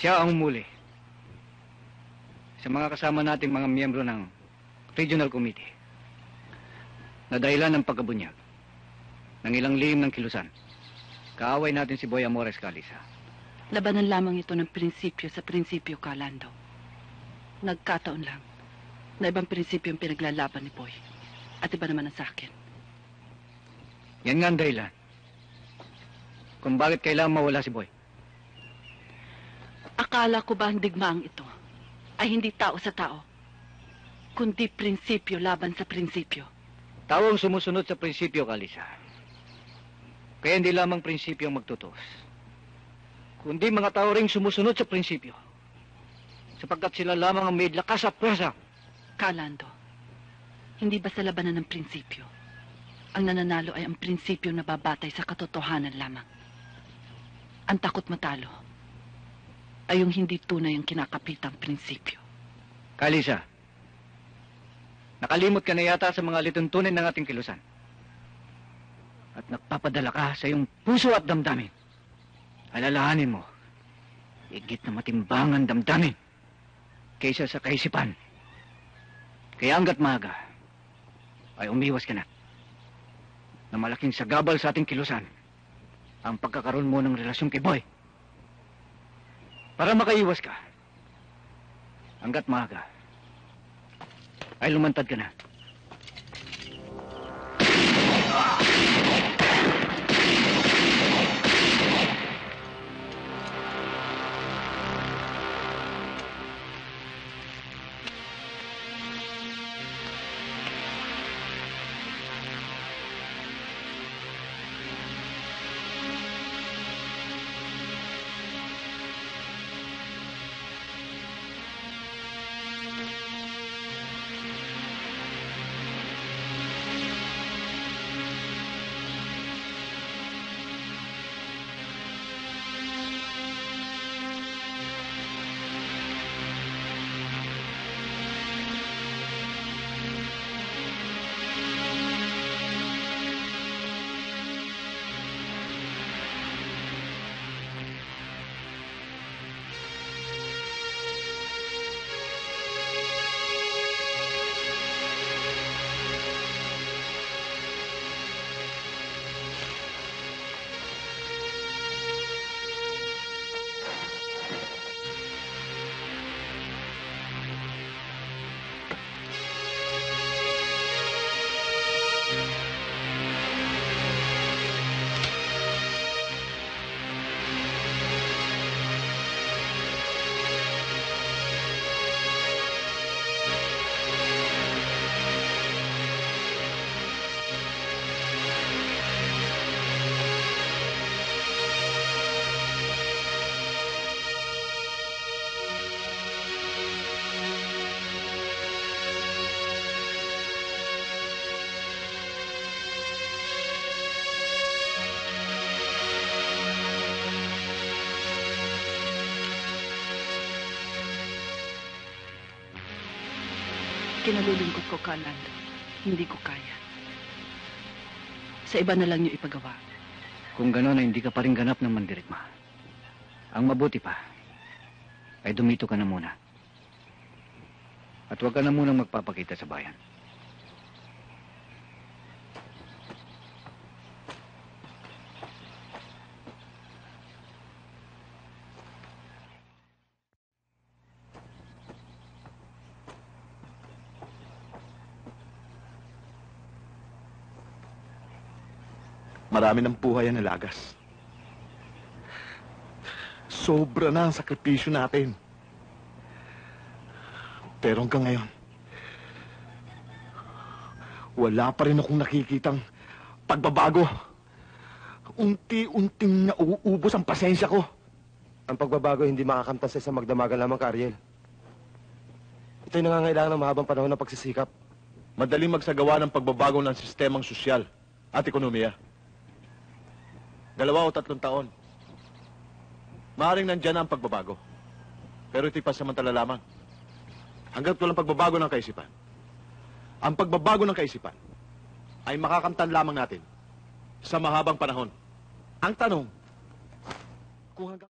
Siya ang umuli sa mga kasama nating mga miyembro ng Regional Committee na dahilan ng pagkabunyag ng ilang lihim ng kilusan. Kaaway natin si Boy Amores Calisa. Labanan lamang ito ng prinsipyo sa prinsipyo, Kalando. Nagkataon lang na ibang prinsipyo ang pinaglalaban ni Boy at iba naman ang sa akin. Yan nga ang dahilan kung bakit kailangan mawala si Boy. Akala ko ba ang digmaang ito ay hindi tao sa tao, kundi prinsipyo laban sa prinsipyo? Tao ang sumusunod sa prinsipyo, Calisa. Kaya hindi lamang prinsipyo ang magtutos, kundi mga tao ring sumusunod sa prinsipyo, sapagkat sila lamang ang may lakas at pwersa. Kalando, hindi ba sa labanan ng prinsipyo, ang nananalo ay ang prinsipyo na babatay sa katotohanan lamang? Ang takot matalo ay yung hindi tunay ang kinakapitang prinsipyo. Calisa, nakalimot ka na yata sa mga lituntunin ng ating kilusan. At nagpapadala ka sa iyong puso at damdamin. Alalahanin mo, higit na matimbangan damdamin kaysa sa kaisipan. Kaya hanggat maaga, ay umiwas ka na malaking sagabal sa ating kilusan ang pagkakaroon mo ng relasyon kay Boy. Para makaiwas ka, hanggat maaga, ay lumantad ka na. Kinalulungkot ko, Kalando. Hindi ko kaya. Sa iba na lang niyo ipagawa. Kung gano'n ay hindi ka pa rin ganap ng mandirigma. Ang mabuti pa, ay dumito ka na muna. At huwag ka na munang magpapakita sa bayan. Marami ng buhay ang nalagas. Sobra na ang sakripisyo natin. Pero hanggang ngayon, wala pa rin akong nakikitang pagbabago. Unti-unting nauubos ang pasensya ko. Ang pagbabago hindi makakamtan sa isang magdamagan lamang, Ariel. Ito'y nangangailangan ng mahabang panahon ng pagsisikap. Madaling magsagawa ng pagbabago ng sistemang sosyal at ekonomiya. 2 o 3 taon. Maaaring nandyan na ang pagbabago. Pero ito'y pasamantala lamang. Hanggat walang pagbabago ng kaisipan. Ang pagbabago ng kaisipan ay makakamtan lamang natin sa mahabang panahon. Ang tanong, kung hanggang